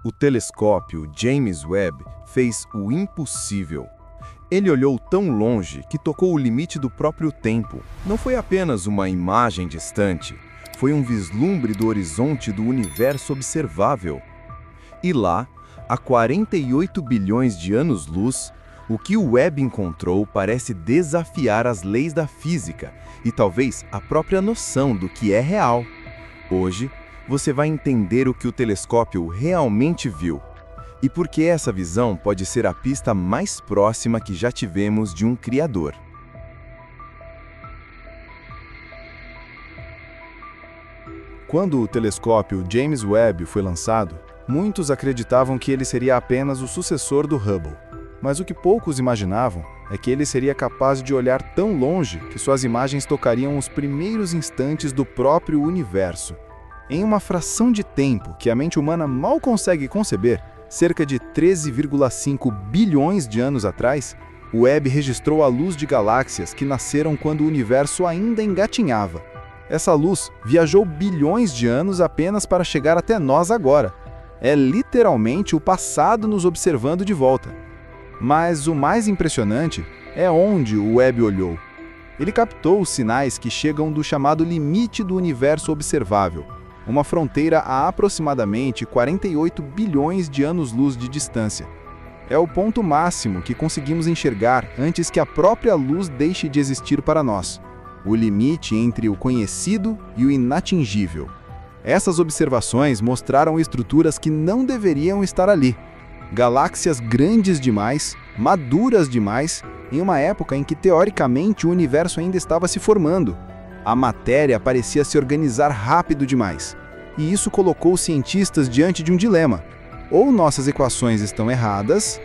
O telescópio James Webb fez o impossível. Ele olhou tão longe que tocou o limite do próprio tempo. Não foi apenas uma imagem distante, foi um vislumbre do horizonte do universo observável. E lá, a 48 bilhões de anos-luz, o que o Webb encontrou parece desafiar as leis da física e talvez a própria noção do que é real. Hoje, você vai entender o que o telescópio realmente viu e por que essa visão pode ser a pista mais próxima que já tivemos de um Criador. Quando o telescópio James Webb foi lançado, muitos acreditavam que ele seria apenas o sucessor do Hubble. Mas o que poucos imaginavam é que ele seria capaz de olhar tão longe que suas imagens tocariam os primeiros instantes do próprio universo. Em uma fração de tempo que a mente humana mal consegue conceber, cerca de 13,5 bilhões de anos atrás, o Webb registrou a luz de galáxias que nasceram quando o universo ainda engatinhava. Essa luz viajou bilhões de anos apenas para chegar até nós agora. É literalmente o passado nos observando de volta. Mas o mais impressionante é onde o Webb olhou. Ele captou os sinais que chegam do chamado limite do universo observável, uma fronteira a aproximadamente 48 bilhões de anos-luz de distância. É o ponto máximo que conseguimos enxergar antes que a própria luz deixe de existir para nós, o limite entre o conhecido e o inatingível. Essas observações mostraram estruturas que não deveriam estar ali. Galáxias grandes demais, maduras demais, em uma época em que teoricamente o universo ainda estava se formando. A matéria parecia se organizar rápido demais, e isso colocou os cientistas diante de um dilema. Ou nossas equações estão erradas,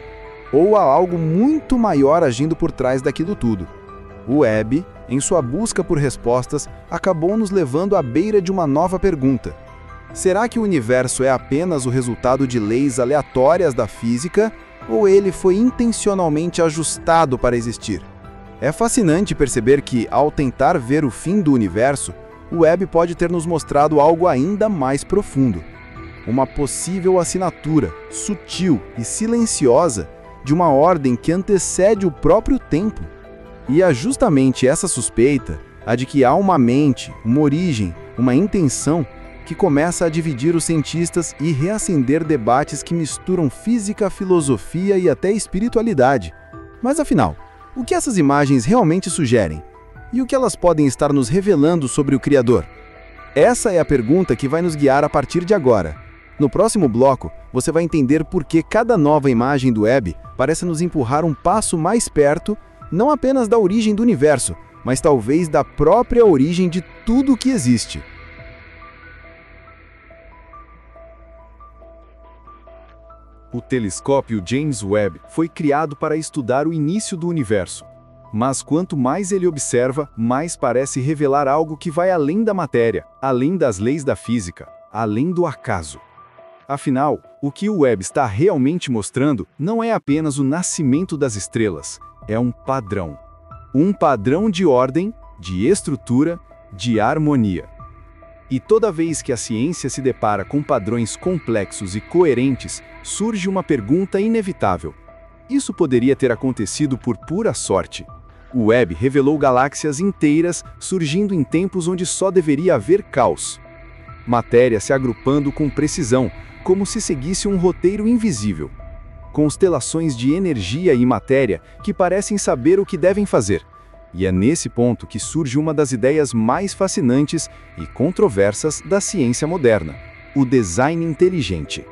ou há algo muito maior agindo por trás daquilo tudo. O Webb, em sua busca por respostas, acabou nos levando à beira de uma nova pergunta. Será que o universo é apenas o resultado de leis aleatórias da física, ou ele foi intencionalmente ajustado para existir? É fascinante perceber que, ao tentar ver o fim do universo, o Webb pode ter nos mostrado algo ainda mais profundo. Uma possível assinatura, sutil e silenciosa, de uma ordem que antecede o próprio tempo. E é justamente essa suspeita, a de que há uma mente, uma origem, uma intenção, que começa a dividir os cientistas e reacender debates que misturam física, filosofia e até espiritualidade. Mas afinal, o que essas imagens realmente sugerem? E o que elas podem estar nos revelando sobre o Criador? Essa é a pergunta que vai nos guiar a partir de agora. No próximo bloco, você vai entender por que cada nova imagem do Webb parece nos empurrar um passo mais perto, não apenas da origem do universo, mas talvez da própria origem de tudo o que existe. O telescópio James Webb foi criado para estudar o início do universo. Mas quanto mais ele observa, mais parece revelar algo que vai além da matéria, além das leis da física, além do acaso. Afinal, o que o Webb está realmente mostrando não é apenas o nascimento das estrelas, é um padrão. Um padrão de ordem, de estrutura, de harmonia. E toda vez que a ciência se depara com padrões complexos e coerentes, surge uma pergunta inevitável. Isso poderia ter acontecido por pura sorte? O Webb revelou galáxias inteiras surgindo em tempos onde só deveria haver caos. Matéria se agrupando com precisão, como se seguisse um roteiro invisível. Constelações de energia e matéria que parecem saber o que devem fazer. E é nesse ponto que surge uma das ideias mais fascinantes e controversas da ciência moderna: o design inteligente.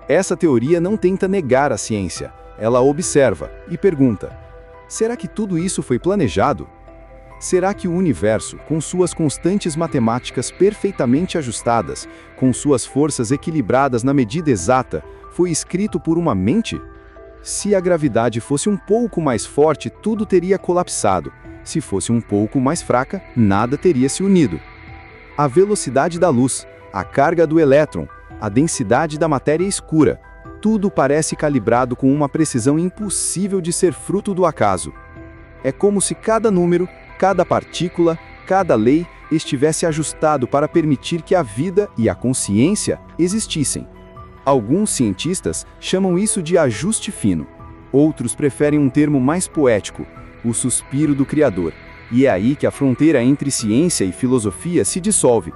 Essa teoria não tenta negar a ciência, ela observa e pergunta: será que tudo isso foi planejado? Será que o universo, com suas constantes matemáticas perfeitamente ajustadas, com suas forças equilibradas na medida exata, foi escrito por uma mente? Se a gravidade fosse um pouco mais forte, tudo teria colapsado. Se fosse um pouco mais fraca, nada teria se unido. A velocidade da luz, a carga do elétron, a densidade da matéria escura, tudo parece calibrado com uma precisão impossível de ser fruto do acaso. É como se cada número, cada partícula, cada lei estivesse ajustado para permitir que a vida e a consciência existissem. Alguns cientistas chamam isso de ajuste fino. Outros preferem um termo mais poético, o suspiro do Criador. E é aí que a fronteira entre ciência e filosofia se dissolve.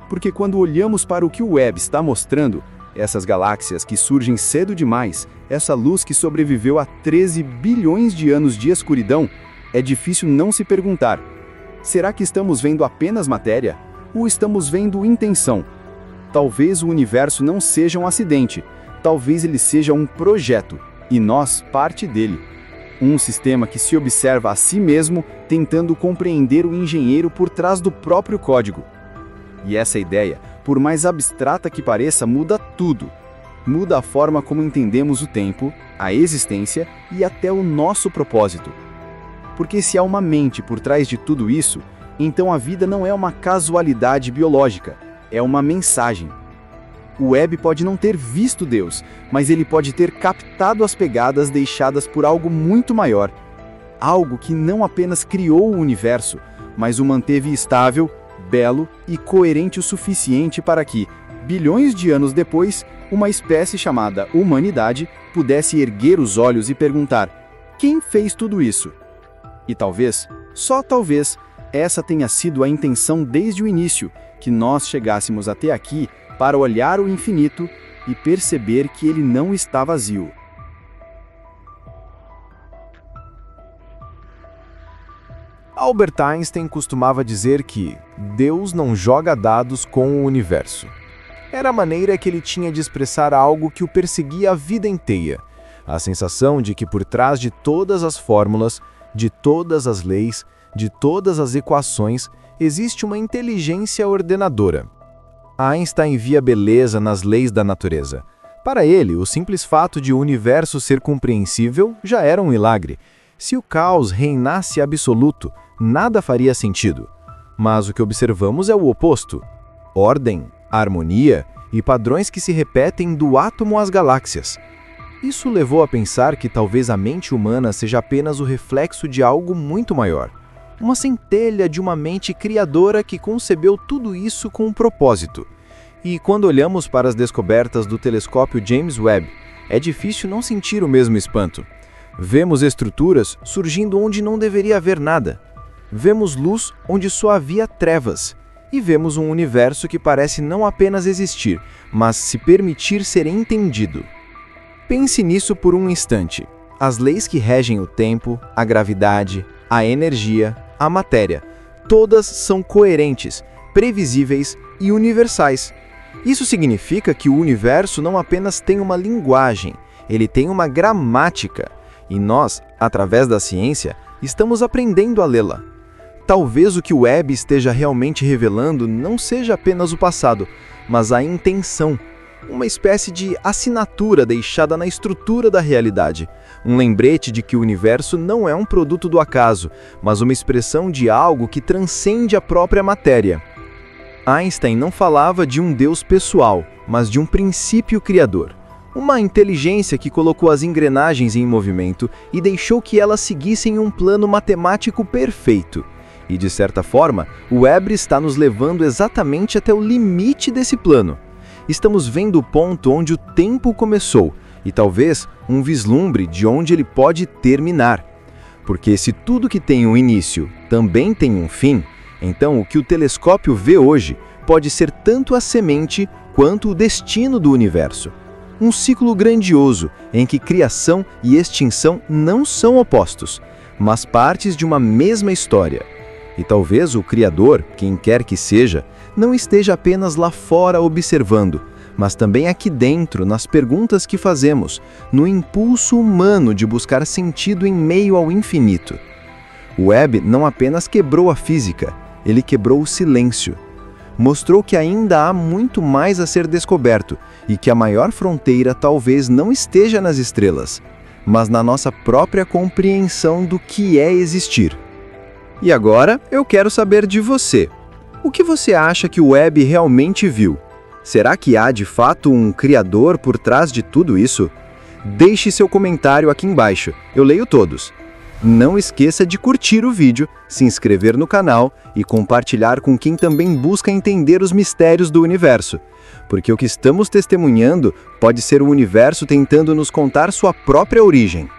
Porque quando olhamos para o que o Webb está mostrando, essas galáxias que surgem cedo demais, essa luz que sobreviveu a 13 bilhões de anos de escuridão, é difícil não se perguntar: será que estamos vendo apenas matéria? Ou estamos vendo intenção? Talvez o universo não seja um acidente, talvez ele seja um projeto, e nós parte dele. Um sistema que se observa a si mesmo, tentando compreender o engenheiro por trás do próprio código. E essa ideia, por mais abstrata que pareça, muda tudo. Muda a forma como entendemos o tempo, a existência e até o nosso propósito. Porque se há uma mente por trás de tudo isso, então a vida não é uma casualidade biológica, é uma mensagem. O Webb pode não ter visto Deus, mas ele pode ter captado as pegadas deixadas por algo muito maior. Algo que não apenas criou o universo, mas o manteve estável, belo e coerente o suficiente para que, bilhões de anos depois, uma espécie chamada humanidade pudesse erguer os olhos e perguntar: quem fez tudo isso? E talvez, só talvez, essa tenha sido a intenção desde o início, que nós chegássemos até aqui para olhar o infinito e perceber que ele não está vazio. Albert Einstein costumava dizer que Deus não joga dados com o universo. Era a maneira que ele tinha de expressar algo que o perseguia a vida inteira. A sensação de que por trás de todas as fórmulas, de todas as leis, de todas as equações, existe uma inteligência ordenadora. Einstein via beleza nas leis da natureza. Para ele, o simples fato de o universo ser compreensível já era um milagre. Se o caos reinasse absoluto, nada faria sentido. Mas o que observamos é o oposto: ordem, harmonia e padrões que se repetem do átomo às galáxias. Isso levou a pensar que talvez a mente humana seja apenas o reflexo de algo muito maior. Uma centelha de uma mente criadora que concebeu tudo isso com um propósito. E quando olhamos para as descobertas do telescópio James Webb, é difícil não sentir o mesmo espanto. Vemos estruturas surgindo onde não deveria haver nada. Vemos luz onde só havia trevas. E vemos um universo que parece não apenas existir, mas se permitir ser entendido. Pense nisso por um instante. As leis que regem o tempo, a gravidade, a energia, a matéria, todas são coerentes, previsíveis e universais. Isso significa que o universo não apenas tem uma linguagem, ele tem uma gramática. E nós, através da ciência, estamos aprendendo a lê-la. Talvez o que o Webb esteja realmente revelando não seja apenas o passado, mas a intenção. Uma espécie de assinatura deixada na estrutura da realidade. Um lembrete de que o universo não é um produto do acaso, mas uma expressão de algo que transcende a própria matéria. Einstein não falava de um Deus pessoal, mas de um princípio criador. Uma inteligência que colocou as engrenagens em movimento e deixou que elas seguissem um plano matemático perfeito. E, de certa forma, o Webb está nos levando exatamente até o limite desse plano. Estamos vendo o ponto onde o tempo começou e talvez um vislumbre de onde ele pode terminar. Porque se tudo que tem um início também tem um fim, então o que o telescópio vê hoje pode ser tanto a semente quanto o destino do universo. Um ciclo grandioso em que criação e extinção não são opostos, mas partes de uma mesma história. E talvez o Criador, quem quer que seja, não esteja apenas lá fora observando, mas também aqui dentro, nas perguntas que fazemos, no impulso humano de buscar sentido em meio ao infinito. O Webb não apenas quebrou a física, ele quebrou o silêncio. Mostrou que ainda há muito mais a ser descoberto e que a maior fronteira talvez não esteja nas estrelas, mas na nossa própria compreensão do que é existir. E agora eu quero saber de você. O que você acha que o Webb realmente viu? Será que há de fato um criador por trás de tudo isso? Deixe seu comentário aqui embaixo, eu leio todos. Não esqueça de curtir o vídeo, se inscrever no canal e compartilhar com quem também busca entender os mistérios do universo. Porque o que estamos testemunhando pode ser o universo tentando nos contar sua própria origem.